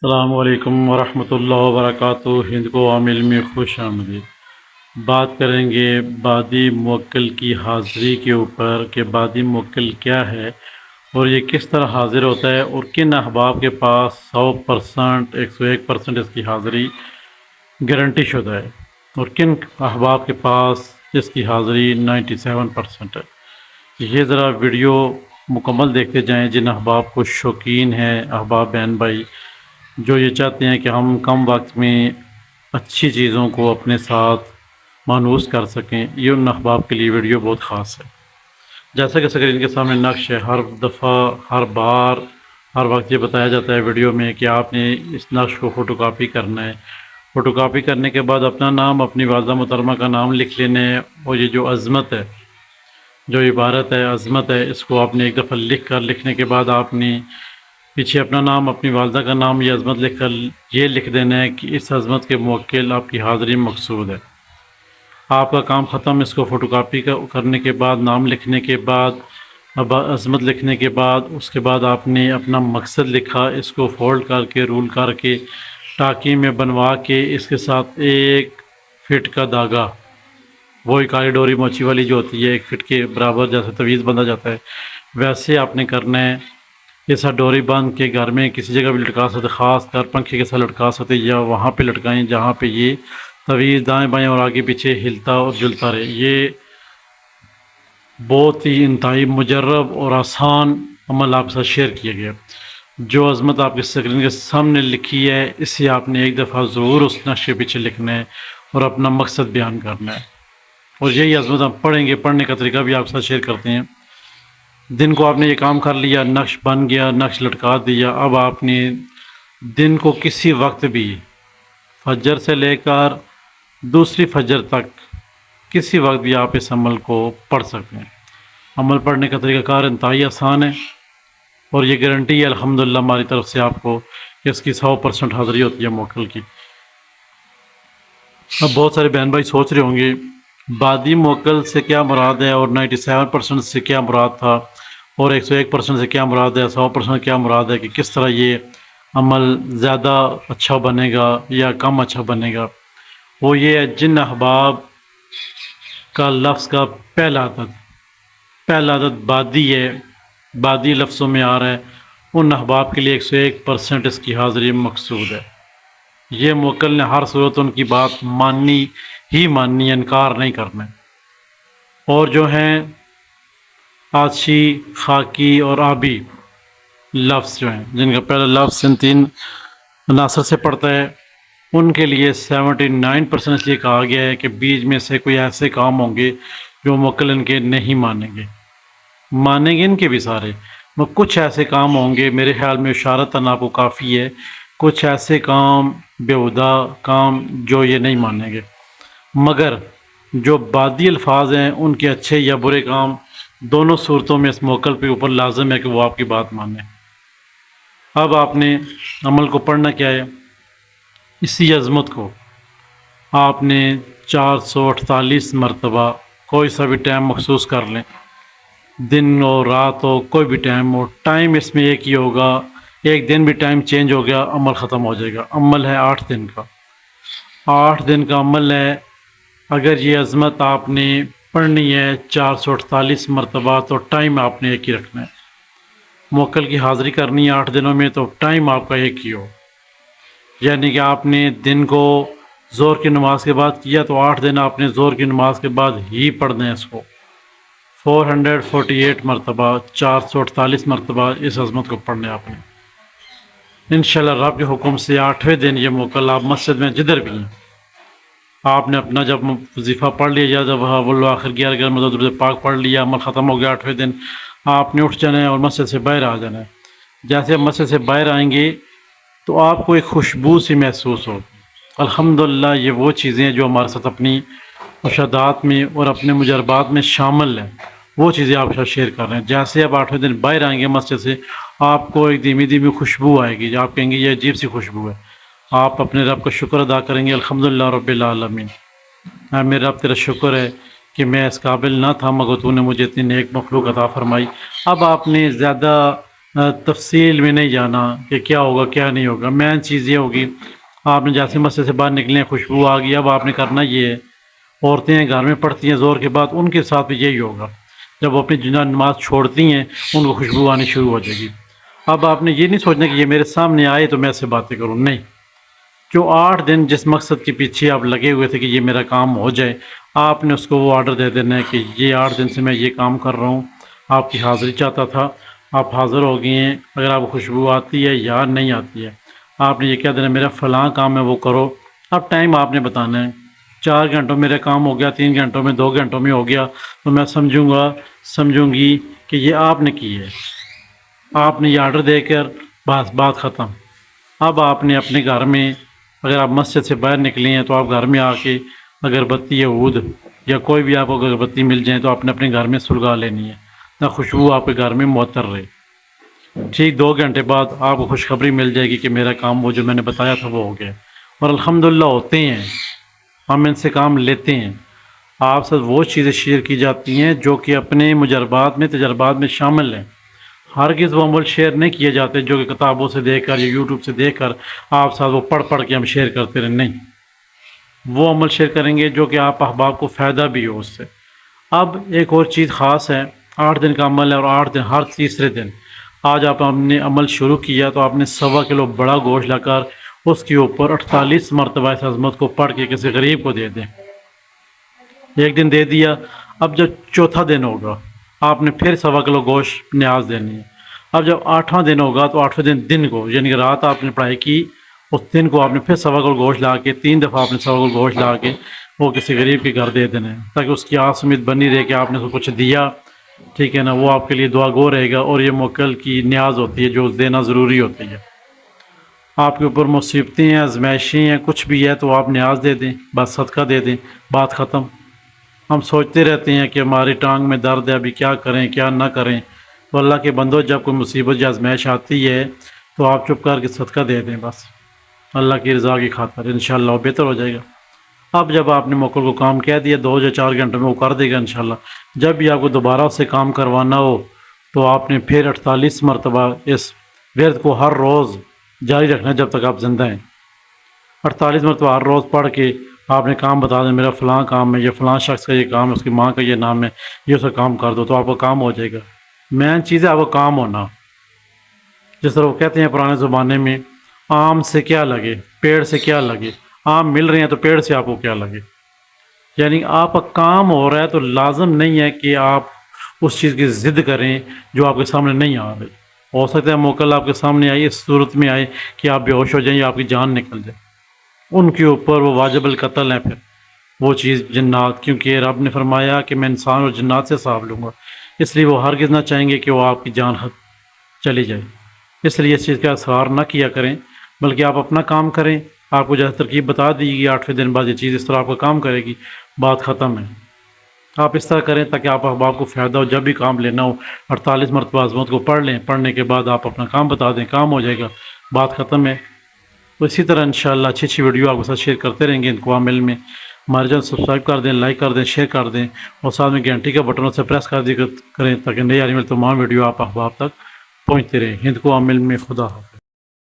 السلام علیکم ورحمۃ اللہ وبرکاتہ۔ ہند کو عامل میں خوش آمدید۔ بات کریں گے بادی موکل کی حاضری کے اوپر کہ بادی موکل کیا ہے اور یہ کس طرح حاضر ہوتا ہے اور کن احباب کے پاس 100%، 101% اس کی حاضری گارنٹی شدہ ہے اور کن احباب کے پاس اس کی حاضری 97% ہے۔ یہ ذرا ویڈیو مکمل دیکھتے جائیں جن احباب کو شوقین ہیں، احباب بہن بھائی جو یہ چاہتے ہیں کہ ہم کم وقت میں اچھی چیزوں کو اپنے ساتھ مانوس کر سکیں، یہ ان احباب کے لیے ویڈیو بہت خاص ہے۔ جیسا کہ اسکرین کے سامنے نقش ہے، ہر دفعہ ہر بار ہر وقت یہ بتایا جاتا ہے ویڈیو میں کہ آپ نے اس نقش کو فوٹو کاپی کرنا ہے۔ فوٹو کاپی کرنے کے بعد اپنا نام، اپنی والدہ محترمہ کا نام لکھ لینا ہے، اور یہ جو عظمت ہے، جو عبارت ہے عظمت ہے، اس کو آپ نے ایک دفعہ لکھنے کے بعد آپ نے پیچھے اپنا نام، اپنی والدہ کا نام، یہ عظمت لکھ کر یہ لکھ دینا ہے کہ اس عظمت کے موکل آپ کی حاضری مقصود ہے۔ آپ کا کام ختم۔ اس کو فوٹو کاپی کرنے کے بعد، نام لکھنے کے بعد، اب عظمت لکھنے کے بعد، اس کے بعد آپ نے اپنا مقصد لکھا، اس کو فولڈ کر کے رول کر کے ٹاکی میں بنوا کے اس کے ساتھ 1 فٹ کا دھاگا، وہی کالی ڈوری موچی والی جو ہوتی ہے 1 فٹ کے برابر، جیسے تویز بندھا جاتا ہے ویسے آپ نے کرنا ہے۔ یہ ساتھ ڈوری باندھ کے گھر میں کسی جگہ بھی لٹکا سکتے، خاص کر پنکھے کے ساتھ لٹکا سکتے، یا وہاں پہ لٹکائیں جہاں پہ یہ تویز دائیں بائیں اور آگے پیچھے ہلتا اور جلتا رہے۔ یہ بہت ہی انتہائی مجرب اور آسان عمل آپ کے ساتھ شیئر کیا گیا۔ جو عظمت آپ کی اسکرین کے سامنے لکھی ہے، اسے آپ نے ایک دفعہ ضرور اس نقش کے پیچھے لکھنا ہے اور اپنا مقصد بیان کرنا ہے، اور یہی عظمت ہم پڑھیں گے۔ پڑھنے کا طریقہ بھی آپ کے ساتھ شیئر کرتے ہیں۔ دن کو آپ نے یہ کام کر لیا، نقش بن گیا، نقش لٹکا دیا۔ اب آپ نے دن کو کسی وقت بھی، فجر سے لے کر دوسری فجر تک، کسی وقت بھی آپ اس عمل کو پڑھ سکتے ہیں۔ عمل پڑھنے کا طریقہ کار انتہائی آسان ہے، اور یہ گارنٹی ہے الحمدللہ ہماری طرف سے آپ کو کہ اس کی 100% حاضری ہوتی ہے موکل کی۔ اب بہت سارے بہن بھائی سوچ رہے ہوں گے بادی موکل سے کیا مراد ہے، اور 97% سے کیا مراد تھا، اور 101% سے کیا مراد ہے، 100% کیا مراد ہے، کہ کس طرح یہ عمل زیادہ اچھا بنے گا یا کم اچھا بنے گا۔ وہ یہ ہے، جن احباب کا لفظ کا پہلا عدد بادی ہے، بادی لفظوں میں آ رہا ہے، ان احباب کے لیے 101% اس کی حاضری مقصود ہے۔ یہ موکل نے ہر صورت ان کی بات ماننی ہی ماننی، انکار نہیں کرنا۔ اور جو ہیں آتشی، خاکی اور آبی لفظ جو ہیں، جن کا پہلا لفظ ان 3 عناصر سے پڑتا ہے، ان کے لیے 79% اس لیے کہا گیا ہے کہ بیچ میں سے کوئی ایسے کام ہوں گے جو موکل ان کے نہیں مانیں گے ان کے بھی سارے، وہ کچھ ایسے کام ہوں گے، میرے خیال میں اشارتاً آپ کو کافی ہے، کچھ ایسے کام بیہودہ کام جو یہ نہیں مانیں گے، مگر جو بادی الفاظ ہیں ان کے اچھے یا برے کام دونوں صورتوں میں اس موکل پہ اوپر لازم ہے کہ وہ آپ کی بات مانیں۔ اب آپ نے عمل کو پڑھنا کیا ہے، اسی عظمت کو آپ نے 448 مرتبہ، کوئی سا بھی ٹائم مخصوص کر لیں، دن ہو رات ہو کوئی بھی ٹائم ہو، ٹائم اس میں ایک ہی ہوگا، ایک دن بھی ٹائم چینج ہو گیا عمل ختم ہو جائے گا۔ عمل ہے 8 دن کا، 8 دن کا عمل ہے۔ اگر یہ عظمت آپ نے پڑھنی ہے 448 مرتبہ، تو ٹائم آپ نے ایک ہی رکھنا ہے۔ موکل کی حاضری کرنی ہے 8 دنوں میں، تو ٹائم آپ کا ایک ہی ہو، یعنی کہ آپ نے دن کو ظہر کی نماز کے بعد کیا تو 8 دن آپ نے ظہر کی نماز کے بعد ہی پڑھنا ہے اس کو 448 مرتبہ، 448 مرتبہ اس عظمت کو پڑھنا ہے آپ نے۔ انشاءاللہ رب کے حکم سے 8ویں دن یہ موکل آپ مسجد میں جدھر بھی ہیں، آپ نے اپنا جب وظیفہ پڑھ لیا، یا جب اول آخر 11 مدد درود پاک پڑھ لیا، عمل ختم ہو گیا 8ویں دن، آپ نے اٹھ جانا ہے اور مسجد سے باہر آ جانا ہے۔ جیسے مسجد سے باہر آئیں گے تو آپ کو ایک خوشبو سی محسوس ہوگی۔ الحمدللہ یہ وہ چیزیں جو ہمارے ساتھ اپنی مشاہدات میں اور اپنے مجربات میں شامل ہیں، وہ چیزیں آپ کے ساتھ شیئر کر رہے ہیں۔ جیسے اب 8ویں دن باہر آئیں گے مسجد سے، آپ کو ایک دھیمی دھیمی خوشبو آئے گی، آپ کہیں گے یہ عجیب سی خوشبو ہے۔ آپ اپنے رب کا شکر ادا کریں گے، الحمدللہ رب العالمین، میرے رب تیرا شکر ہے کہ میں اس قابل نہ تھا، مگر تو نے مجھے اتنی نیک مخلوق عطا فرمائی۔ اب آپ نے زیادہ تفصیل میں نہیں جانا کہ کیا ہوگا کیا نہیں ہوگا. مین چیز یہ ہوگی آپ نے جیسے مسجد سے باہر نکلے خوشبو آ گئی. اب آپ نے کرنا یہ ہے، عورتیں ہیں گھر میں پڑھتی ہیں زور کے بعد، ان کے ساتھ بھی یہی ہوگا. جب وہ اپنی جنازہ نماز چھوڑتی ہیں ان کو خوشبو آنی شروع ہو جائے گی. اب آپ نے یہ نہیں سوچنا کہ یہ میرے سامنے آئے تو میں اس سے باتیں کروں، نہیں. جو 8 دن جس مقصد کے پیچھے آپ لگے ہوئے تھے کہ یہ میرا کام ہو جائے، آپ نے اس کو وہ آرڈر دے دینا ہے کہ یہ 8 دن سے میں یہ کام کر رہا ہوں، آپ کی حاضری چاہتا تھا، آپ حاضر ہو گئی ہیں. اگر آپ کو خوشبو آتی ہے یا نہیں آتی ہے، آپ نے یہ کہہ دینا میرا فلاں کام ہے وہ کرو. اب ٹائم آپ نے بتانا ہے. 4 گھنٹوں میرا کام ہو گیا، 3 گھنٹوں میں، 2 گھنٹوں میں ہو گیا تو میں سمجھوں گی کہ یہ آپ نے کی ہے. آپ نے یہ آرڈر دے کر بس بات ختم. اب آپ نے اپنے گھر میں، اگر آپ مسجد سے باہر نکلے ہیں تو آپ گھر میں آ کے اگربتی یا عود یا کوئی بھی آپ کو اگربتی مل جائیں تو آپ نے اپنے گھر میں سلگا لینی ہے، نہ خوشبو آپ کے گھر میں معطر رہے. ٹھیک 2 گھنٹے بعد آپ کو خوشخبری مل جائے گی کہ میرا کام وہ جو میں نے بتایا تھا وہ ہو گیا. اور الحمدللہ ہوتے ہیں، ہم ان سے کام لیتے ہیں. آپ سے وہ چیزیں شیئر کی جاتی ہیں جو کہ اپنے تجربات میں شامل ہیں. ہرگز وہ عمل شیئر نہیں کیے جاتے جو کہ کتابوں سے دیکھ کر یا یوٹیوب سے دیکھ کر آپ ساتھ وہ پڑھ کے ہم شیئر کرتے رہیں. نہیں، وہ عمل شیئر کریں گے جو کہ آپ احباب کو فائدہ بھی ہو اس سے. اب ایک اور چیز خاص ہے، 8 دن کا عمل ہے اور 8 دن ہر تیسرے دن آج آپ نے عمل شروع کیا تو آپ نے 1.25 کلو بڑا گوشت لا کر اس کے اوپر 48 مرتبہ اس عظمت کو پڑھ کے کسی غریب کو دے دیں. ایک دن دے دیا، اب جب چوتھا دن ہوگا آپ نے پھر 1.25 کلو گوشت نیاز دینی ہے. اب جب 8واں دن ہوگا تو 8ویں دن کو، یعنی کہ رات آپ نے پڑھائی کی، اس دن کو آپ نے پھر 1.25 کلو گوشت لا کے 3 دفعہ آپ نے 1.25 کلو گوشت لا کے وہ کسی غریب کے گھر دے دینا ہے، تاکہ اس کی آس امید بنی رہے کہ آپ نے اس کو کچھ دیا. ٹھیک ہے نا، وہ آپ کے لیے دعا گو رہے گا. اور یہ موکل کی نیاز ہوتی ہے جو دینا ضروری ہوتی ہے. آپ کے اوپر مصیبتیں ہیں، آزمائشیں ہیں، کچھ بھی ہے تو آپ نیاز دے دیں، بس صدقہ دے دیں، بات ختم. ہم سوچتے رہتے ہیں کہ ہماری ٹانگ میں درد ہے، ابھی کیا کریں کیا نہ کریں. تو اللہ کے بندو، جب کوئی مصیبت یا آزمائش آتی ہے تو آپ چپ کر کے صدقہ دے دیں، بس اللہ کی رضا کی خاطر، انشاءاللہ وہ بہتر ہو جائے گا. اب جب آپ نے موکل کو کام کہہ دیا 2 یا 4 گھنٹوں میں وہ کر دے گا انشاءاللہ. جب بھی آپ کو دوبارہ اس سے کام کروانا ہو تو آپ نے پھر 48 مرتبہ اس ورد کو ہر روز جاری رکھنا جب تک آپ زندہ ہیں. 48 مرتبہ ہر روز پڑھ کے آپ نے کام بتا دیں، میرا فلاں کام ہے، یہ فلاں شخص کا یہ کام ہے، اس کی ماں کا یہ نام ہے، یہ اسے کام کر دو تو آپ کا کام ہو جائے گا. مین چیز ہے آپ کا کام ہونا. جس طرح وہ کہتے ہیں پرانے زمانے میں، آم سے کیا لگے پیڑ سے کیا لگے. آم مل رہے ہیں تو پیڑ سے آپ کو کیا لگے. یعنی آپ کا کام ہو رہا ہے تو لازم نہیں ہے کہ آپ اس چیز کی ضد کریں جو آپ کے سامنے نہیں آ رہی. ہو سکتا ہے موکل آپ کے سامنے آئی اس صورت میں آئے کہ آپ بے ہوش ہو جائیں یا آپ کی جان نکل جائے. ان کے اوپر وہ واجب القتل ہیں پھر وہ چیز جنات، کیونکہ رب نے فرمایا کہ میں انسان اور جنات سے حساب لوں گا. اس لیے وہ ہرگز نہ چاہیں گے کہ وہ آپ کی جان چلی جائے. اس لیے اس چیز کا اصرار نہ کیا کریں، بلکہ آپ اپنا کام کریں. آپ کو جیسے ترکیب بتا دی گئی 8ویں دن بعد یہ چیز اس طرح آپ کا کام کرے گی، بات ختم ہے. آپ اس طرح کریں تاکہ آپ احباب کو فائدہ ہو. جب بھی کام لینا ہو 48 مرتبہ عظمت کو پڑھ لیں، پڑھنے کے بعد آپ اپنا کام بتا دیں، کام ہو جائے گا، بات ختم ہے. تو اسی طرح انشاءاللہ اچھی ویڈیو آپ کے ساتھ شیئر کرتے رہیں گے. ان کو عمل میں ہمارے چینل سبسکرائب کر دیں، لائک کر دیں، شیئر کر دیں اور ساتھ میں گھنٹی کا بٹن سے پریس کر دی کریں تاکہ نئی آنے والی تمام ویڈیو آپ احباب تک پہنچتے رہیں. ہند کو عمل میں خدا حافظ.